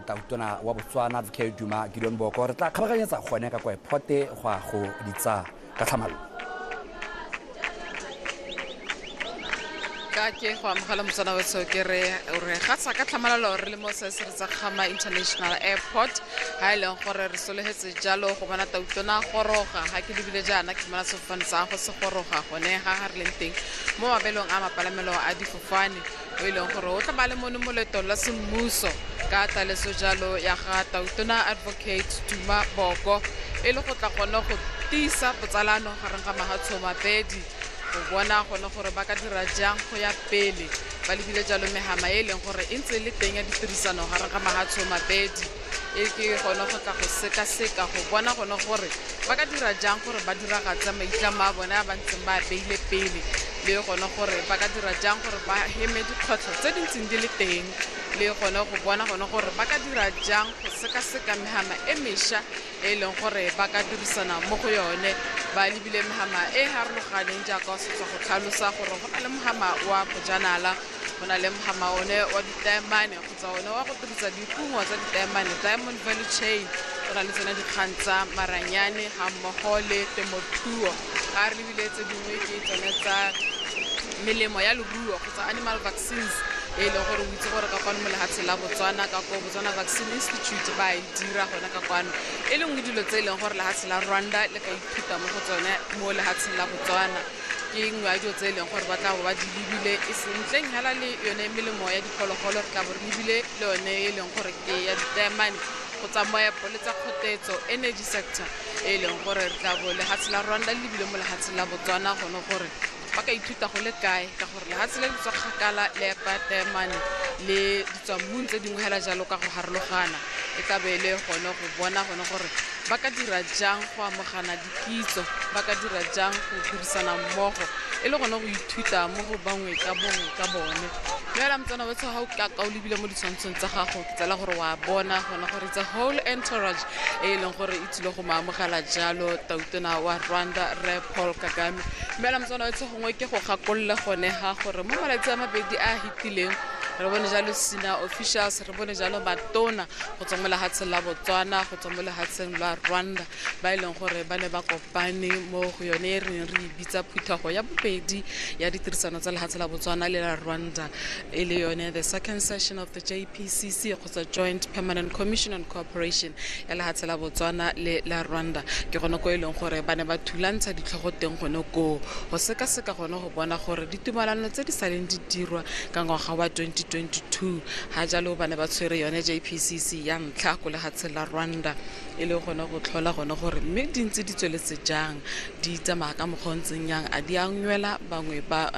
motautona wa Botswana Advocate Duma Gideon Boko re tla kgabaganyetsa gone ka kwa phote go ditsa ka tlhamalalo ka ke go amogela motsana wetso ke re ga tsa ka tlhamalalo re le mo se se tsa Khama International Airport ha ile gore re solehetse jalo go bona tautona goroga ha ke lebile jana ke bona sefofane sa go se goroga gone ga re leng teng mo mabelong a mapalamelo a difofane o ile gore o tla ba le mone moleto la semmuso ka taleso jalo ya ga tautona Advocate Duma Boko e le go tla gona go tisa botsalano gareng ga mahatsho mabedi go bona gone gore ba ka dira jang go ya pele ba lebile jalo mehama e leng gore e ntse le teng ya ditirisano gareng ga mahatsho mabedi e ke gone go tla go seka-seka go bona gone gore ba ka dira jang gore ba diragatsa maitlamo a bone a ba ntseng ba beile pele le gone gore ba ka dira jang gore ba heme dikgwetlho tse di ntseng di le teng le gone go bona gone gore ba ka dira jang go seka-seka mehama e mešwa e leng gore ba ka dirisana mo go yone ba lebile mehama e harologaneng jaaka o setso go tlhalosa gore go na le mohama wa bojanala go na le mohama one wa ditaemane kgotsa one wa go dirisa dikungo tsa ditaemane Diamond Value Chain go na le tsone dikgang tsa maranyane ga mmogo le temothuo ga re lebile tse dingwe ke tsone tsa melemo ya leruo kgotsa animal vaccines e leng gore o itse gore ka kwano mo lehatshe la Botswana ka ko Botswana Vaccine Institute ba e dira gona ka kwano e lengwe dilo tse e leng gore lehatshe la Rwanda le ka ithuta mo go tsone mo lehatsheng la Botswana ke nngwe ya dilo tse e leng gore ba tla ba di lebile e sentleng hela le yone melemo ya diphologolo re tla bo re lebile le yone e leng gore ke ya ditaemane go tsamaya pole tsa kgotetso energy sector e leng gore re tla bo lehatshe la Rwanda le lebile mo lehatshe la Botswana gone gore ba ka ithuta go le kae ka gore lehatshe le ditswa kgakala le taemane le ditswa mmung tse dingwe hela jalo ka go harologana e tla be le gone go bona gone gore ba ka dira jang go amogana dikitso ba ka dira jang go dirisana mmogo e le gone go ithuta mo go bangwe ka bone fela motsana wetso ha o ka o lebile mo ditshwantshong tsa gago ke tsela gore wa bona gone gore it's a whole entourage e leng gore e tsile go maamogela jalo tautona wa Rwanda Re Paul Kagame fela motsana wetso gongwe ke go gakolle gone ha gore mo malatsi a mabedi a hitileng re bone jalo sina officials re bone jalo batona go tswa mo lehatsheng la Botswana go tswa mo lehatsheng la Rwanda ba e leng gore ba ne ba kopane mo go yone re bitsa phuthago ya bobedi ya ditirisano tsa lehatshe la Botswana le la Rwanda e le yone the second session of the JPCC kgotsa Joint Permanent Commission on Cooperation ya lehatshe la Botswana le la Rwanda ke gone ko e leng gore ba ne ba thulantsha ditlhogo teng gone go seka-seka gone go bona gore ditumalano tse di saleng di dirwa ka ngwaga wa 2022 ha jalo ba ne ba tshwere yone JPCC ya ntlha go lehatsheng la Rwanda e le gone go tlhola gone gore mme di ntse di tsweletse jang di tsamaya ka mogontseng yang a di angwela bangwe ba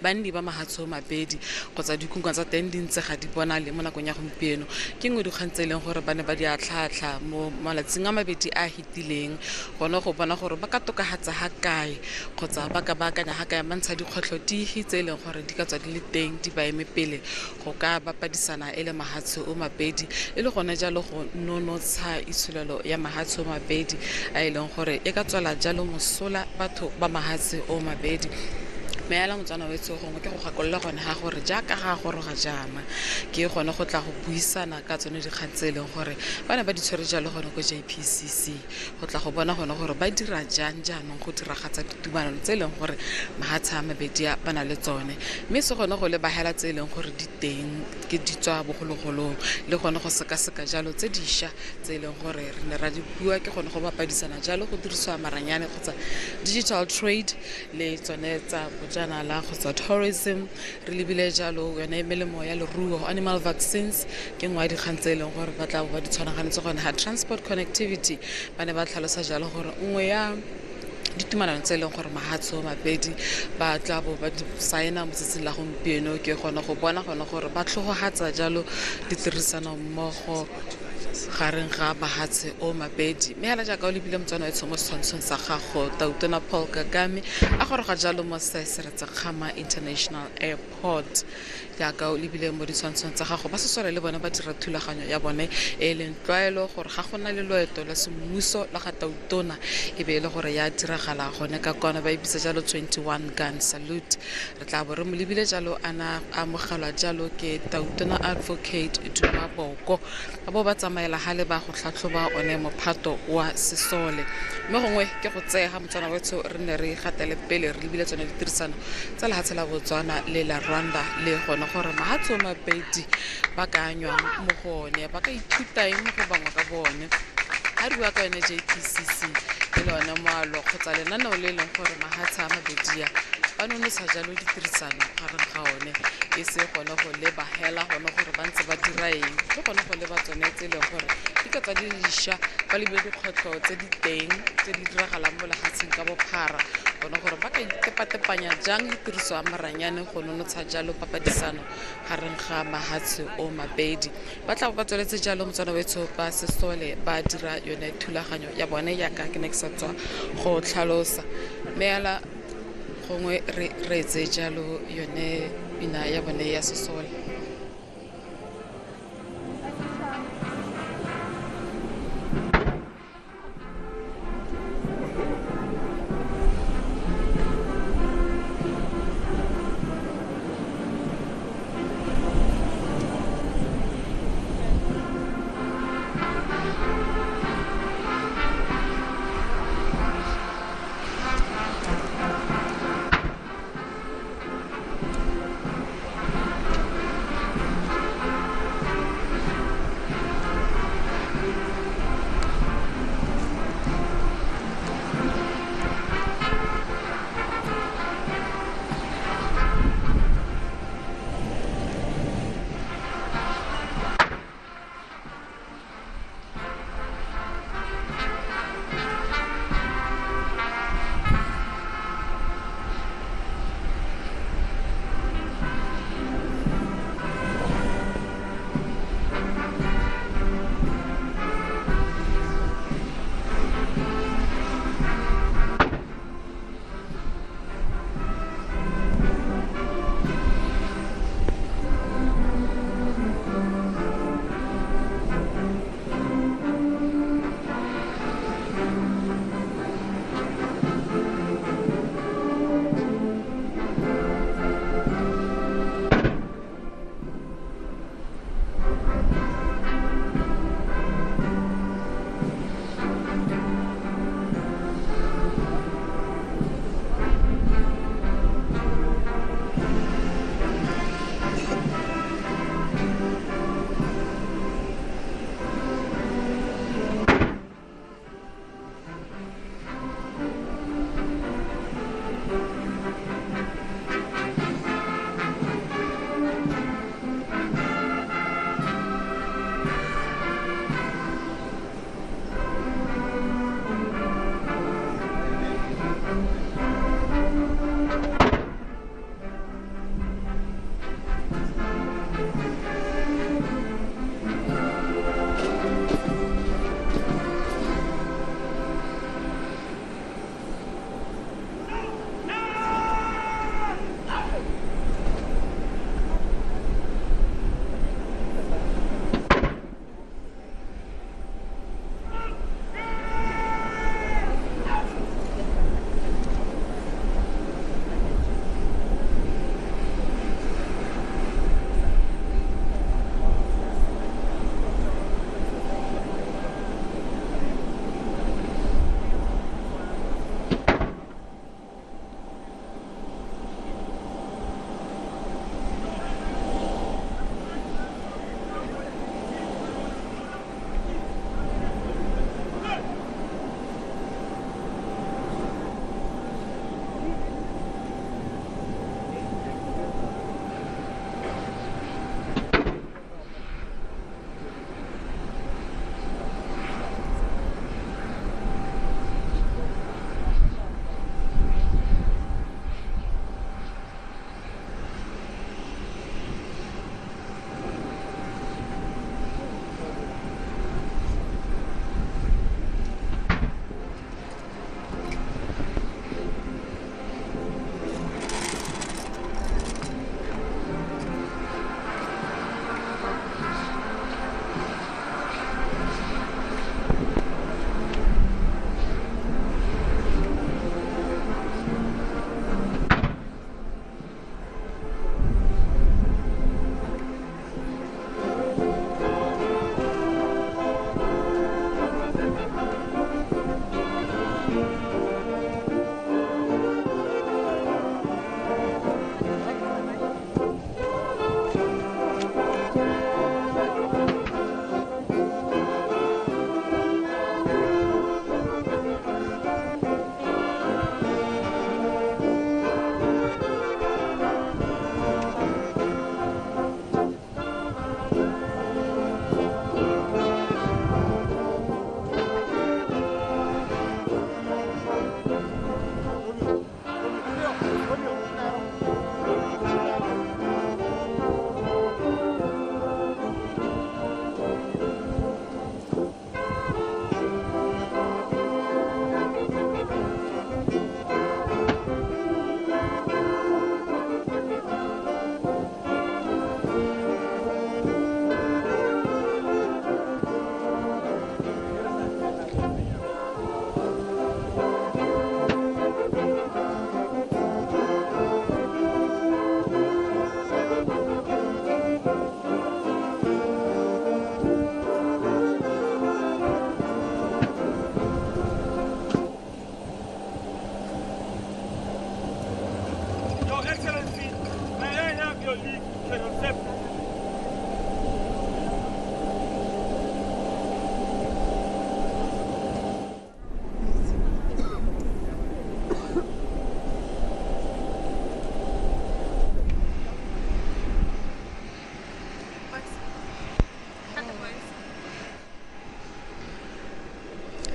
bandi ba mahatsho mabedi kgotsa dikungwa tsa teng di ntse ga di bona le mo nakong ya gompieno ke ngwe dikgang tse e leng gore ba ne ba di atlhatlha mo malatsing a mabedi a hitileng gone go bona gore ba ka tokahatsa ha kae kgotsa ba ka baakanya ha kae mantsha dikgwetlho dihi tse e leng gore di ka tswa di le teng di ba eme pele go ka bapadisana e le mahatsho o mabedi e le gone jalo go nonotsha itshulelo ya mahatsho mabedi a e leng gore e ka tswela jalo mosola batho ba mahatshe o mabedi meela motsana wetso gongwe ke go gakolla gone ha gore jaaka ga goroga jana ke gone go tla go buisana ka tsone dikgang tse e leng gore ba ne ba di tshwere jalo gone go JPCC go tla go bona gone gore ba dira jang jaanong go diragatsa ditumalano tse e leng gore mahatshe a mabedi ba na le tsone mme se gone go le bahela tse e leng gore di teng ke di tswa bogologolong le gone go seka-seka jalo tse dišwa tse e leng gore re ne ra di bua ke gone go bapadisana jalo go dirisiwa maranyane kgotsa digital trade le tsone tsa bojanala kgotsa tourism re lebile jalo yone melemo ya leruo animal vaccines ke ngwa dikgang tse e leng gore ba tla ba di tshwanaganetse gone ha transport connectivity ba ne ba tlhalosa jalo gore nngwe ya ditumalano tse e leng gore mahatsho mabedi ba tla bo ba di saena mo tsatsing la gompieno ke gone go bona gone gore ba tlhogohatsa jalo ditirisano mmogo gareng ga mahatshe o mabedi mme hela jaaka o lebile motswana wa tshomo setshwantshong sa gago tautona Paul Kagame a goroga jalo mo Seesetsa-Khama International Airport jaaka o lebile mo ditshwantshong tsa gago ba sesole le bone ba dira thulaganyo ya bone e leng tlwaelo gore ga go na le loeto la semmuso la ga tautona e be e le gore ya diragala gone ka kwana ba ibitsa jalo 21 gun salute re tla bo re mo lebile jalo ana amogelwa jalo ke tautona Advocate Duma Boko ba bo ba tsamaela hale ba go tlhatlhoba one mophato wa sesole mme gongwe ke go tsega motsana wetso re ne re gatele pele re lebile tsone ditirisano tsa lehatshe la Botswana le la Rwanda le gona gore mahatso mabedi ba ka anywang mo gone ba ka ithutang mo go bangwe ka bone a re bua ka yone JPCC e le one moalo kgotsa lenaneo le leng gore mahatshe a mabedi ba nonosa jalo ditirisano gareng ga one e se gone go leba hela gone gore ba ntse ba dira eng le gone go leba tsone tse e leng gore di ka tsa diša ba lebile dikgwetlho tse di teng tse di diragalang mo lehatsheng ka bophara gone gore ba ka itepatepanya jang ditiriso a maranyane go nonotsha jalo papadisano gareng ga mahatshe o mabedi ba tla ba tsweletse jalo motswana wetso ba sesole ba dira yone thulaganyo ya bone yaka ke ne ke sa tswa go tlhalosa meela gongwe re etse jalo yone pina ya bone ya sesole.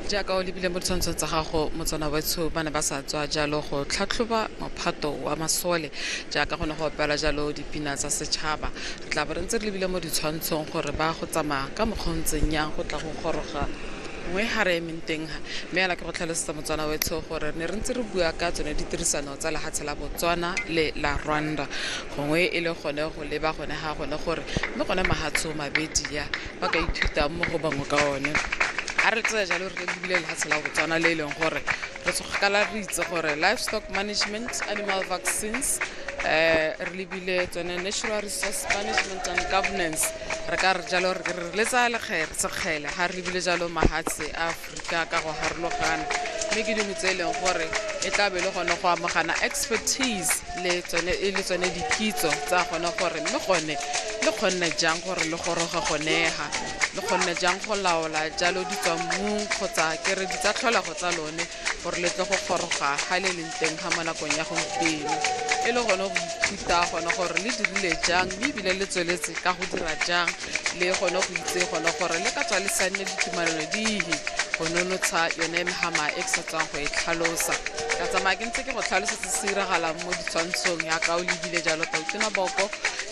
jaaka o lebile mo ditshwantshong tsa gago motsana wetsho ba ne ba sa tswa jalo go tlhatlhoba mophato wa masole jaaka go ne go opela jalo dipina tsa setšhaba re tla bo re ntse re lebile mo ditshwantshong gore ba go tsamaya ka mokgontseng yang go tla go goroga ngwe ga re emeng teng ga mme ala ke go tlhalosetsa motswana wetsho gore ne re ntse re bua ka tsone ditirisano tsa lehatshe la Botswana le la Rwanda gongwe e le gone go leba gone ga gone gore mme gone mahatsho mabedi ya ba ka ithutang mo go bangwe ka one a re tsaya jalo re lebile lehatshe la Botswana le e leng gore re tshogakala re itse gore livestock management, animal vaccines, re lebile tsone natural resource management and governance re ka re jalo re letsa sekgele ga re lebile jalo mahatshe a Afrika ka go harologana mme ke dingwe tse e leng gore e tla be le gone go amogana expertise le tsone dikitso tsa gone gore mme gone le kgonne jang gore le goroga gonega le kgonne jang go laola jalo di tswa mmung kgotsa kere di tsa tlholego tsa lone gore le tle go goroga ga le leng teng ga mo nakong ya gompieno e le gone go ithuta gone gore le dirile jang mme ebile le tsweletse ka go dira jang le gone go itse gone gore le ka tswa le sa nne ditumalano dihe go nonotsha yone megama e ke sa tswang go e tlhalosa ka tsamaya ke ntse ke go tlhalosetsa se diragalang mo ditshwantshong yaka o lebile jalo Tautona Boko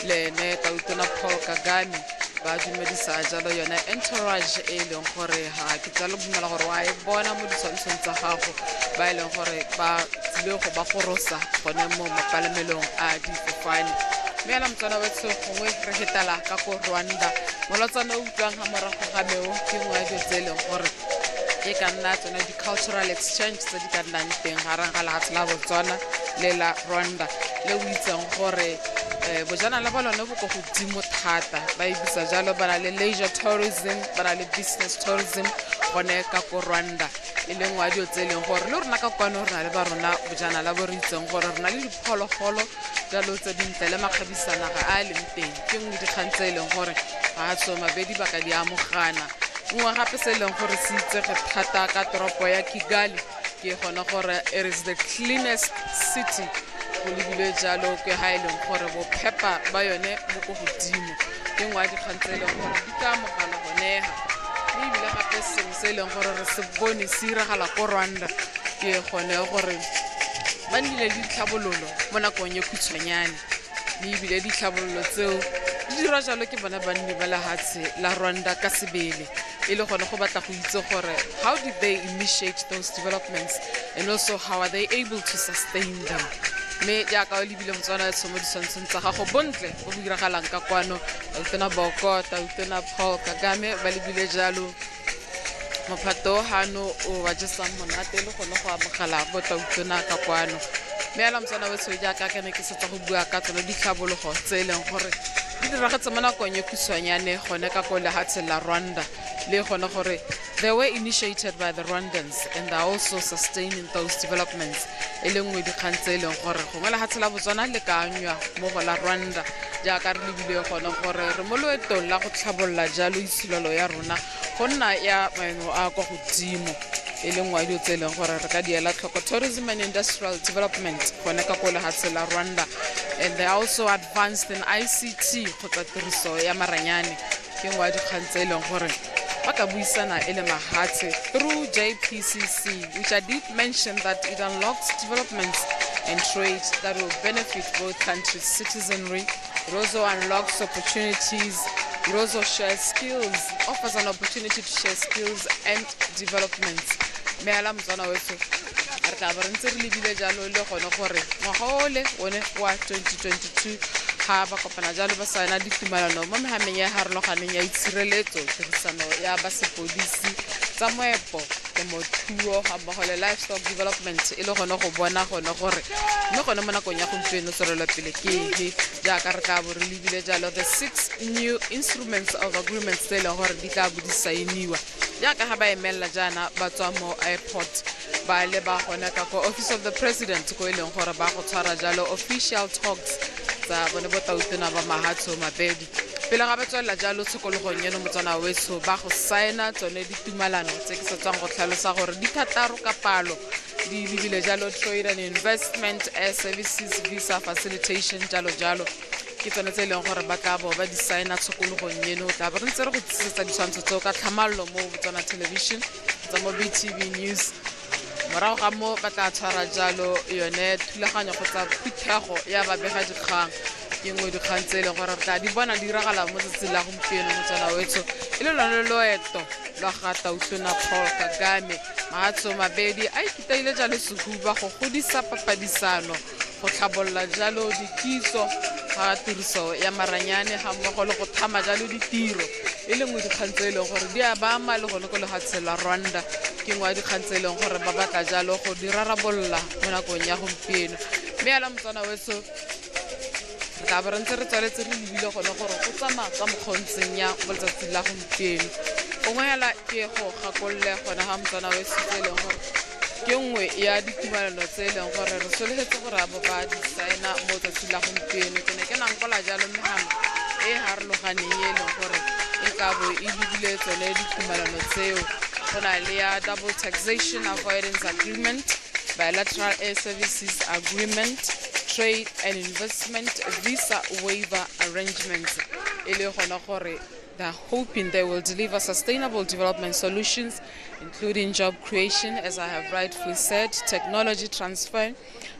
le ene Tautona Paul Kagame ba dumedisa jalo yone entourage e leng gore ga ke tsalo dumela gore wa e bona mo ditshwantshong tsa gago ba e leng gore ba tsile go ba gorosa gone mo mapalamelong a difofane mme ala motswana wetsho gongwe re hetala ka ko Rwanda molatsana o utlwang ga morago ga meo ke nngwe ya dilo tse e leng gore e ka nna tsone di-cultural exchange tse di ka nnang teng garang ga lehatshe la Botswana le la Rwanda le o itseng gore bojanala ba lone bo ko godimo thata ba e bisa jalo ba na le leisure tourism ba na le business tourism gone ka ko Rwanda e leng wa dio tse e leng gore le rona ka kwano re na le ba rona bojanala bo re itseng gore re na le diphologolo jalo tse dintle le makgabisanaga a leng teng ke nngwe dikgang tse e leng gore ga tso mabedi ba ka di amogana nngwe gape se e leng gore se itsege thata ka toropo ya Kigali ke gona gore it is the cleanest city go lebile jalo ke ga e leng gore bophepa ba yone bo ko godimo ke nngwe ya dikgang tse e leng gore di ka amogana gonega mme ebile gape sengwe se e leng gore re se bone se iragala ko Rwanda ke gone gore ba nnile le ditlhabololo mo nakong e khutshwanyane mme ebile ditlhabololo tseo di dira jalo ke bona banni ba lehatshe la Rwanda ka sebele e le gone go batla go itse gore how did they initiate those developments and also how are they able to sustain them mme jaaka o lebile motswana wetsho mo ditshwantshong tsa gago bontle bo bo diragalang ka kwano Tautona Boko Tautona Paul Kagame ba lebile jalo mophato hano o wa jesang monate le gone go amogela bo Tautona ka kwano mme ala motswana wetsho jaaka ke ne ke setsa go bua ka tsone ditlhabologo tse e leng gore di diragetse mo nakong e khutshwanyane gone ka ko lehatshe la Rwanda le gone gore they were initiated by the Rwandans and they are also sustaining those developments e le nngwe dikgang tse e leng gore gongwe lehatshe la Botswana le ka anywa mo go la Rwanda jaaka re lebile gone gore re mo loetong la go tlhabolola jalo itshilelo ya rona go nna ya maemo a kwa godimo e le nngwe ya dilo tse e leng gore re ka diela tlhoko tourism and industrial development gone ka ko lehatshe la Rwanda and they are also advanced in ICT kgotsa tiriso ya maranyane ke nngwe ya dikgang tse e leng gore ba ka buisana e le mahatshe through JPCC which I did mention that it unlocks developments and trade that will benefit both countries' citizenry. It also unlocks opportunities. It also shares skills, offers an opportunity to share skills and developments. Me ala motswana wetso re tla ba re ntse re lebile jalo le gone gore ngwaga ole one wa 2022 ga ba kopana jalo ba saena ditumalano mo mehameng ya harologaneng ya itshireletso tirisano ya basepodisi tsa moepo temothuo ga mmogo le livestock development e le gone go bona gone gore mme gone mo nakong ya gompieno tswelelopele ke ege jaaka re tla bo re lebile jalo the 6 new instruments of agreements tse e leng gore di tla bo di saeniwa jaaka ga ba emelela jaana ba tswa mo airport ba le ba gone ka ko office of the president ko e leng gore ba go tshwara jalo official talks tsa bone bo Tautona ba mahatsho mabedi pele ga ba tswelela jalo tshokologong eno motswana wetso ba go saena tsone ditumalano tse ke sa tswang go tlhalosa gore di thataro ka palo di lebile jalo trade and investment, air services, visa facilitation jalo jalo ke tsone tse e leng gore ba tla bo ba di saena tshokologong eno tla ba re ntse re go tlisetsa ditshwantsho tseo ka tlhamallo mo Botswana Television kgotsa mo BTV News morago ga mo ba tla tshwara jalo yone thulaganyo kgotsa phuthego ya babegadikgang ke nngwe dikgang tse e leng gore re tla di bona di diragala mo tsatsing la gompieno motsana wetso e le lone loeto lwa ga Tautona Paul Kagame Mahatsho Mabedi a ikitaile jalo sehuba go godisa papadisano go tlhabolola jalo dikitso ga tiriso ya maranyane ga mmogo le go thama jalo ditiro e le nngwe dikgang tse e leng gore di a baama le gone ko lefatshe la Rwanda ke nngwe ya dikgang tse e leng gore ba batla jalo go di rarabolola mo nakong ya gompieno mme ala motsana wetso re tla be re ntse re tswaletse re lebile gone gore go tsamaya ka mokgontseng ya mo letsatsing la gompieno gongwe hela ke go gakolole gone ga motsana wetso tse e leng gore ke nngwe ya ditumalano tse e leng gore re sologetse gore a bo ba di saena mo tsatsing la gompieno ke ne ke nankola jalo megama e harologaneng e leng gore e ka bo e lebile tsone ditumalano tseo go na le ya double taxation avoidance agreement bilateral air services agreement trade and investment visa waiver arrangements e le gona gore they're hoping they will deliver sustainable development solutions, including job creation, as I have rightfully said, technology transfer,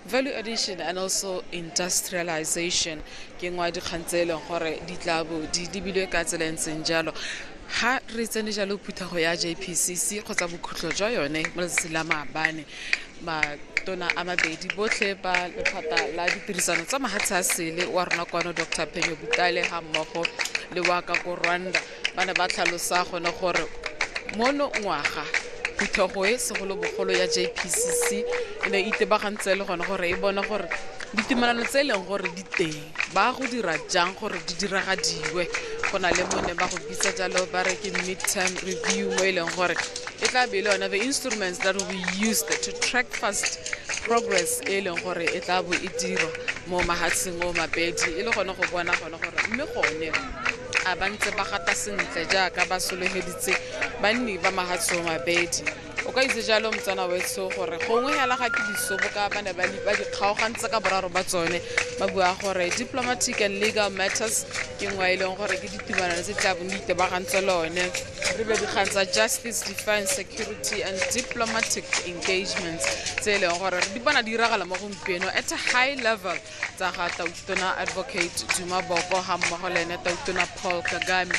value addition, and also industrialization. Ke ngwa di khantsele gore di tlabo di dibilwe ka tsela ntseng jalo ha re tsene jalo phuthego ya JPCC kgotsa bokhutlo jwa yone mo letsela maabane matona a mabedi botlhe ba lephata la ditirisano tsa mahatshe a sele wa rona kwano Dr. Phenyo Butale ha mmogo le wa ka go Rwanda ba ne ba tlhalosa gone gore mono ngwaga phuthego e segolo bogolo ya JPCC e ne itebagantse le gone gore e bona gore ditumalano tse e leng gore di teng ba go dira jang gore di diragadiwe go na le mone ba go bitsa jalo ba re ke midterm review mo e leng gore e tla be le yona the instruments that will be used to track fast progress e leng gore e tla bo e dirwa mo mahatsheng o mabedi e le gone go bona gone gore mme gone a ba ntse ba gata sentle jaaka ba solegeditse banni ba mahatsho mabedi o ka itse jalo motsana wetso gore gongwe hela ga ke disoboka ba ne ba di kgaogantse ka boraro ba tsone ba bua gore diplomatic and legal matters ke ngwa e leng gore ke ditumalano tse tla bo di tebagantse lone re be dikgang tsa justice defense security and diplomatic engagements tse e leng gore di bona di diragala mo gompieno at a high level tsa ga Tautona advocate Duma Boko ha mmogo le ene Tautona Paul Kagame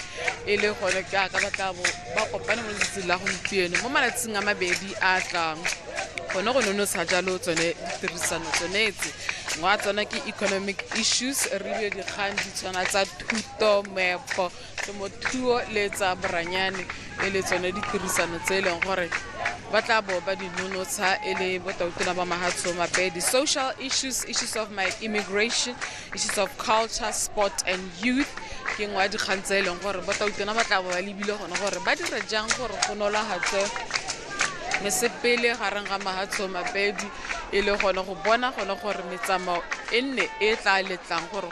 e le gone ka ba tla bo ba kopane mo letsatsi la gompieno mo malatsing a mabedi a tlang gone go nonotsha jalo tsone ditirisano tsonetse ngwa tsona ke economic issues re be dikgang di tshwana tsa thuto meepo temothuo le tsa boranyane e le tsone ditirisano tse e leng gore ba tla bo ba di nonotsha e le botautona ba mahatsho mabedi social issues of my immigration issues of culture sport and youth ke ngwa dikgang tse e leng gore botautona ba tla bo ba lebile gone gore ba dire jang gore go nolagatse mesepele gareng ga mahatsho mabedi e le gone go bona gone gore metsamao e nne e tla letlang gore